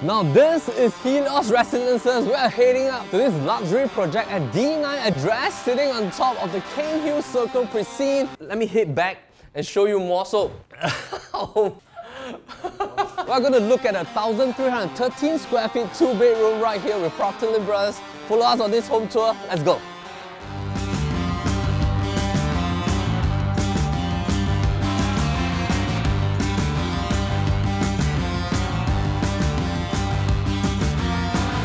Now this is Helios Residences. We are heading up to this luxury project at D9 address, sitting on top of the Cairnhill Circle precinct. Let me hit back and show you more. So, we're going to look at a 1,313 square feet, 2-bedroom right here with Propertylimbrothers. Follow us on this home tour. Let's go.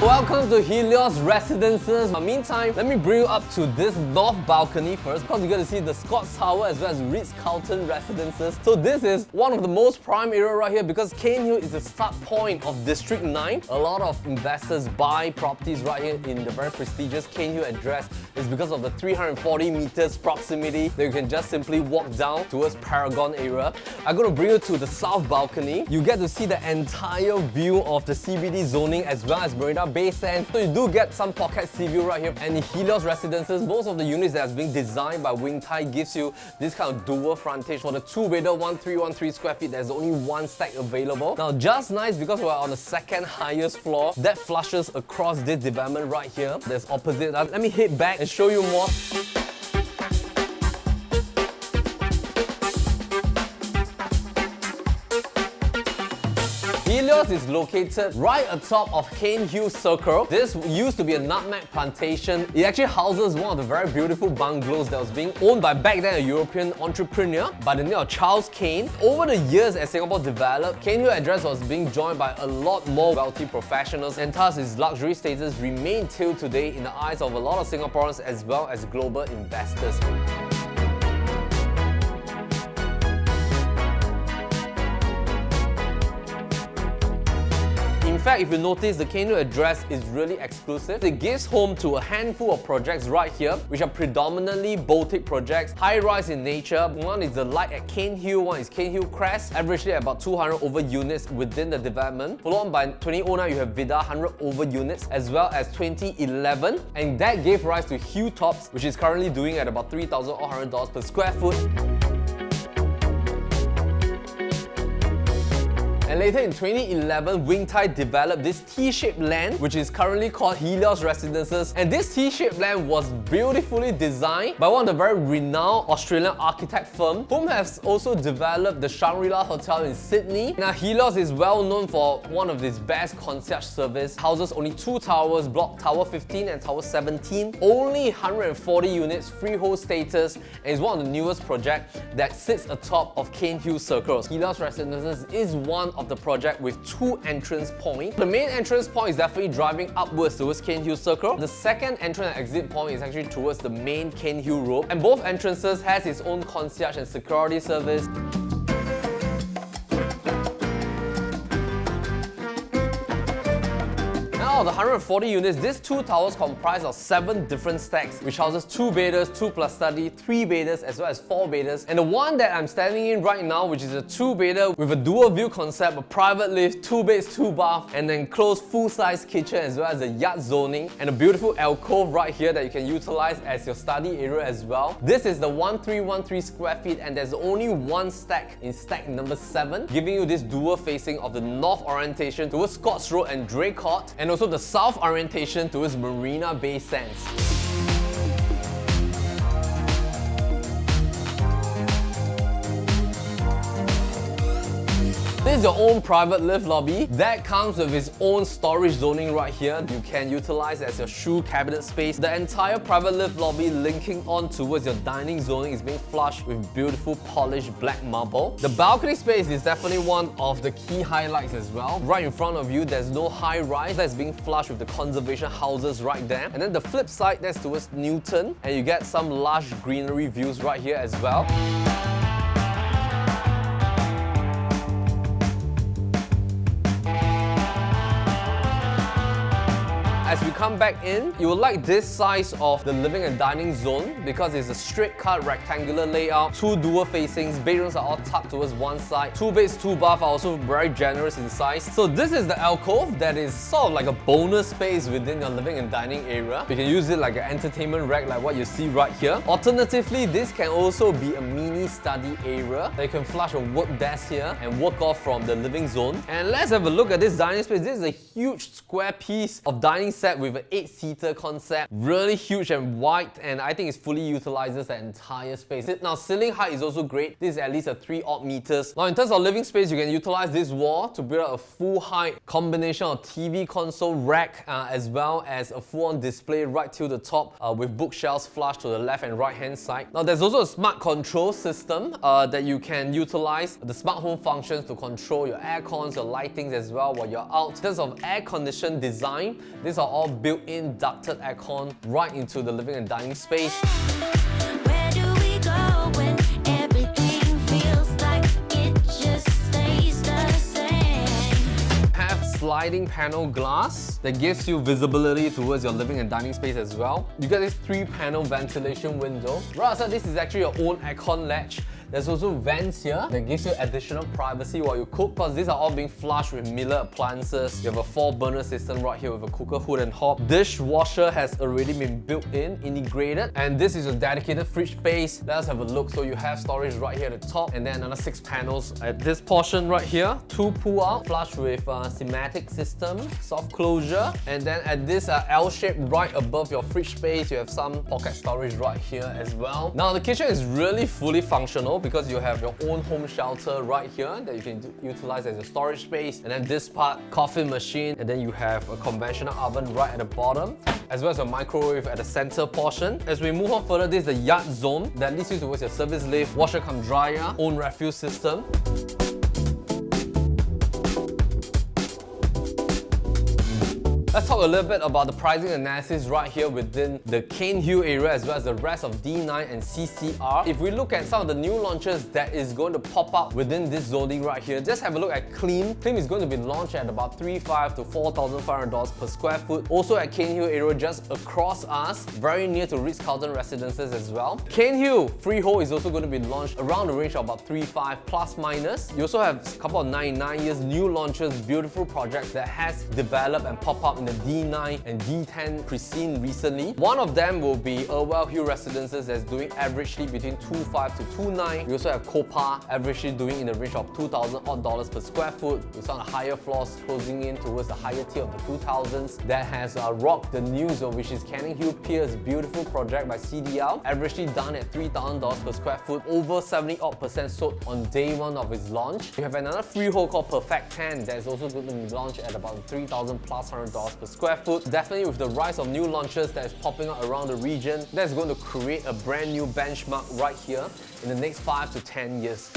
Welcome to Helios Residences. In the meantime, let me bring you up to this north balcony first, because you're going to see the Scots Tower as well as Ritz-Carlton Residences. So this is one of the most prime area right here because Cairnhill is the start point of District 9. A lot of investors buy properties right here in the very prestigious Cairnhill address. It's because of the 340 meters proximity that you can just simply walk down towards Paragon area. I'm going to bring you to the south balcony. You get to see the entire view of the CBD zoning as well as Marina Bay Sands. So you do get some pocket sea view right here. And in Helios Residences, most of the units that has been designed by Wing Tai gives you this kind of dual frontage. For the 2-bedder 1313 square feet, there's only one stack available. Now just nice because we're on the second highest floor that flushes across this development right here. There's opposite. Now, let me hit back and show you more. Helios is located right atop of Cairnhill Circle. This used to be a nutmeg plantation. It actually houses one of the very beautiful bungalows that was being owned by back then a European entrepreneur by the name of Charles Cain. Over the years as Singapore developed, Cairnhill address was being joined by a lot more wealthy professionals, and thus its luxury status remained till today in the eyes of a lot of Singaporeans as well as global investors. In fact, if you notice, the Cairnhill address is really exclusive. It gives home to a handful of projects right here, which are predominantly boutique projects, high-rise in nature. One is the Light at Cairnhill, one is Cairnhill Crest, averagely about 200 over units within the development. Followed on by 2009, you have Vida, 100 over units, as well as 2011. And that gave rise to Hilltops, which is currently doing at about $3,100 per square foot. And later in 2011, Wing Tai developed this T-shaped land, which is currently called Helios Residences. And this T-shaped land was beautifully designed by one of the very renowned Australian architect firm, whom has also developed the Shangri-La Hotel in Sydney. Now, Helios is well known for one of its best concierge service. Houses only 2 towers, Block Tower 15 and Tower 17. Only 140 units, freehold status, and is one of the newest projects that sits atop of Cairnhill Circle. Helios Residences is one of the project with 2 entrance points. The main entrance point is definitely driving upwards towards Cairnhill Circle. The second entrance and exit point is actually towards the main Cairnhill Road, and both entrances has its own concierge and security service. Out of the 140 units, these 2 towers comprise of 7 different stacks, which houses 2-bedders, 2+ study, 3-bedders, as well as 4-bedders. And the one that I'm standing in right now, which is a 2-bedder with a dual view concept, a private lift, 2 beds, 2 baths, and then enclosed full-size kitchen as well as a yard zoning, and a beautiful alcove right here that you can utilize as your study area as well. This is the 1313 square feet, and there's only one stack in stack number 7, giving you this dual facing of the north orientation towards Scotts Road and Draycote, and also the south orientation towards Marina Bay Sands. This is your own private lift lobby. That comes with its own storage zoning right here. You can utilize as your shoe cabinet space. The entire private lift lobby linking on towards your dining zoning is being flushed with beautiful polished black marble. The balcony space is definitely one of the key highlights as well. Right in front of you, there's no high rise. That's being flushed with the conservation houses right there. And then the flip side, that's towards Newton. And you get some lush greenery views right here as well. as we come back in, you will like this size of the living and dining zone because it's a straight cut rectangular layout, 2 dual facings, bedrooms are all tucked towards one side, 2 beds, 2 baths are also very generous in size. So this is the alcove that is sort of like a bonus space within your living and dining area. You can use it like an entertainment rack like what you see right here. Alternatively, this can also be a mini study area that you can flush a work desk here and work off from the living zone. And let's have a look at this dining space. This is a huge square piece of dining set with an 8-seater concept. Really huge and wide, and I think it fully utilizes the entire space. Now, ceiling height is also great. This is at least a 3 odd meters. Now, in terms of living space, you can utilize this wall to build up a full height combination of TV console rack as well as a full-on display right to the top with bookshelves flush to the left and right hand side. Now, there's also a smart control system that you can utilize the smart home functions to control your air cons, your lightings as well while you're out. In terms of air condition design, these are all built-in ducted aircon right into the living and dining space. Where do we go when everything feels like it just stays the same? Have sliding panel glass that gives you visibility towards your living and dining space as well. You get this 3-panel ventilation window. Right outside, this is actually your own aircon latch. There's also vents here that gives you additional privacy while you cook, because these are all being flushed with Miller appliances. You have a 4-burner system right here with a cooker hood and hob. Dishwasher has already been built in, integrated, and this is a dedicated fridge space. Let us have a look. So you have storage right here at the top, and then another 6 panels at this portion right here. 2 pull out, flush with thematic system, soft closure, and then at this L shape right above your fridge space, you have some pocket storage right here as well. Now the kitchen is really fully functional because you have your own home shelter right here that you can utilize as a storage space. And then this part, coffee machine, and then you have a conventional oven right at the bottom, as well as a microwave at the center portion. As we move on further, this is the yard zone that leads you towards your service lift, washer cum dryer, own refuse system. Let's talk a little bit about the pricing analysis right here within the Cairnhill area as well as the rest of D9 and CCR. If we look at some of the new launches that is going to pop up within this zoning right here, just have a look at Clean. Clean is going to be launched at about $3,500 to $4,500 per square foot. Also at Cairnhill area just across us, very near to Ritz-Carlton Residences as well. Cairnhill Freehold is also going to be launched around the range of about $3,500 plus minus. You also have a couple of 99 years new launches, beautiful projects that has developed and popped up in the D9 and D10 pre-scene recently. One of them will be Helios Residences that's doing averagely between $2,500 to $2,900. We also have Copa averagely doing in the range of $2,000 odd per square foot, with some of the higher floors closing in towards the higher tier of the 2000s. That has rocked the news, which is Cairnhill Pier's beautiful project by CDL, averagely done at $3,000 per square foot, over 70% odd sold on day 1 of its launch. We have another freehold called Perfect 10 that is also going to be launched at about $3,000 plus $100 per square foot. Definitely with the rise of new launches that is popping up around the region, that's going to create a brand new benchmark right here in the next 5 to 10 years.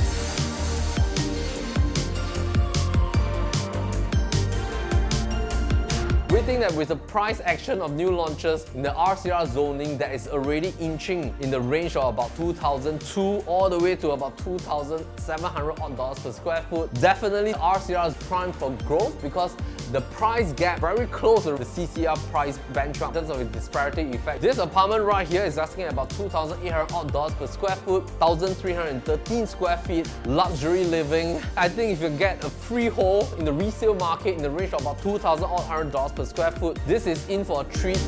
We think that with the price action of new launches in the RCR zoning that is already inching in the range of about $2,200 all the way to about $2,700 odd per square foot, definitely RCR is primed for growth because the price gap very close to the CCR price benchmark in terms of its disparity effect. This apartment right here is asking about $2,800 odd per square foot, 1,313 square feet, luxury living. I think if you get a freehold in the resale market in the range of about $2,000 odd per square foot, this is in for a treat.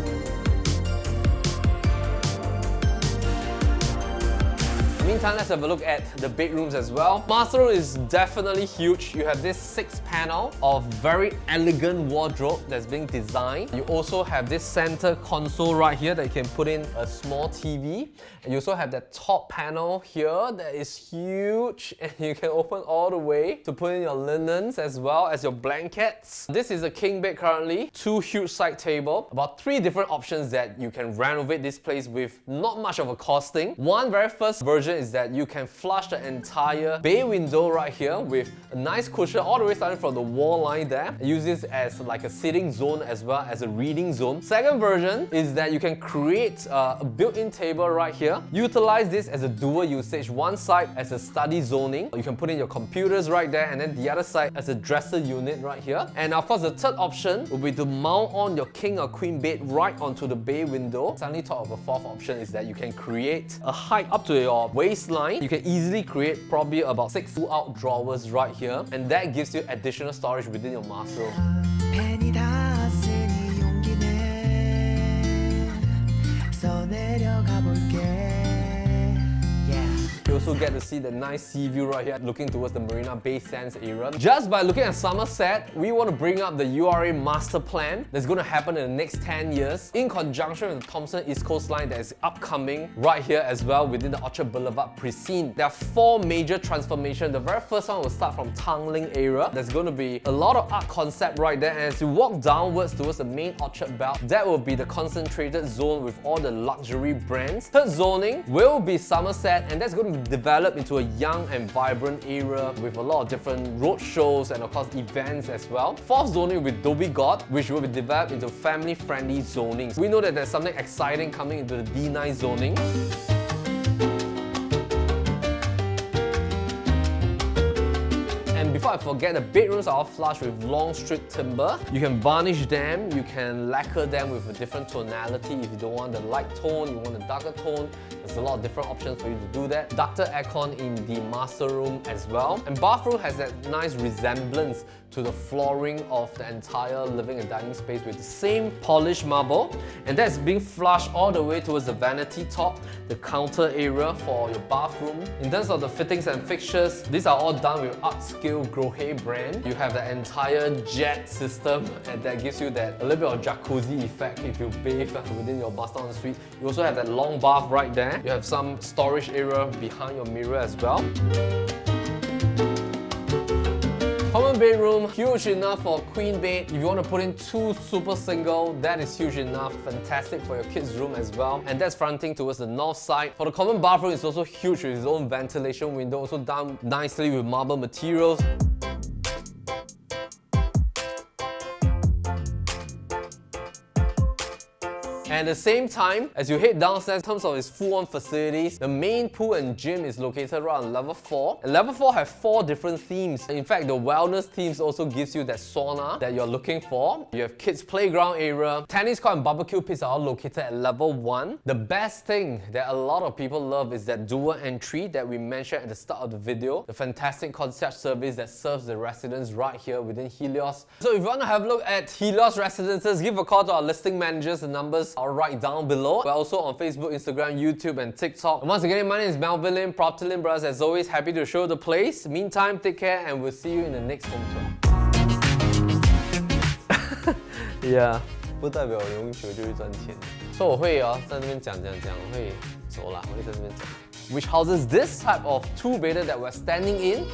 Meantime, let's have a look at the bedrooms as well. Master room is definitely huge. You have this 6-panel of very elegant wardrobe that's being designed. You also have this center console right here that you can put in a small TV. And you also have that top panel here that is huge, and you can open all the way to put in your linens as well as your blankets. This is a king bed currently, 2 huge side table, about 3 different options that you can renovate this place with not much of a costing. One very first version is that you can flush the entire bay window right here with a nice cushion all the way starting from the wall line there. Use this as like a sitting zone as well as a reading zone. Second version is that you can create a built-in table right here. Utilize this as a dual usage. One side as a study zoning. You can put in your computers right there, and then the other side as a dresser unit right here. And of course, the third option will be to mount on your king or queen bed right onto the bay window. Suddenly thought of a fourth option is that you can create a height up to your waistline. You can easily create probably about 6 pull-out drawers right here, and that gives you additional storage within your master room. 펜이 닿았으니 용기내 써내려가 볼게. You also get to see the nice sea view right here looking towards the Marina Bay Sands area. Just by looking at Somerset, we want to bring up the URA master plan that's going to happen in the next 10 years in conjunction with the Thomson East Coast Line that is upcoming right here as well within the Orchard Boulevard precinct. There are 4 major transformations. The very first one will start from Tanglin area. There's going to be a lot of art concept right there, and as you walk downwards towards the main Orchard belt, that will be the concentrated zone with all the luxury brands. Third zoning will be Somerset, and that's going to be developed into a young and vibrant area with a lot of different road shows and of course events as well. Fourth zoning with Dhoby Ghaut, which will be developed into family-friendly zoning. We know that there's something exciting coming into the D9 zoning. Before I forget, the bedrooms are all flush with long strip timber. You can varnish them, you can lacquer them with a different tonality. If you don't want the light tone, you want a darker tone, there's a lot of different options for you to do that. Ducted aircon in the master room as well. And bathroom has that nice resemblance to the flooring of the entire living and dining space with the same polished marble. And that's being flushed all the way towards the vanity top, the counter area for your bathroom. In terms of the fittings and fixtures, these are all done with upscale Grohe brand. You have the entire jet system, and that gives you that a little bit of jacuzzi effect if you bathe within your master ensuite. You also have that long bath right there. You have some storage area behind your mirror as well. Common bedroom, huge enough for a queen bed. If you want to put in 2 super single, that is huge enough. Fantastic for your kids' room as well. And that's fronting towards the north side. For the common bathroom, it's also huge with its own ventilation window, also done nicely with marble materials. And at the same time, as you head downstairs, in terms of its full-on facilities, the main pool and gym is located right on level 4. And level 4 have 4 different themes. In fact, the wellness themes also gives you that sauna that you're looking for. You have kids' playground area. Tennis court and barbecue pits are all located at level 1. The best thing that a lot of people love is that dual entry that we mentioned at the start of the video. The fantastic concierge service that serves the residents right here within Helios. So if you want to have a look at Helios Residences, give a call to our listing managers. The numbers are right down below. We're also on Facebook, Instagram, YouTube, and TikTok. And once again, my name is Melvin Lim, Propertylimbrothers. As always, happy to show the place. Meantime, take care, and we'll see you in the next home tour. Yeah， 不代表永久就会赚钱。所以我会在那边讲，我会走啦，我会在这边讲。Which houses this type of 2-bedder that we're standing in.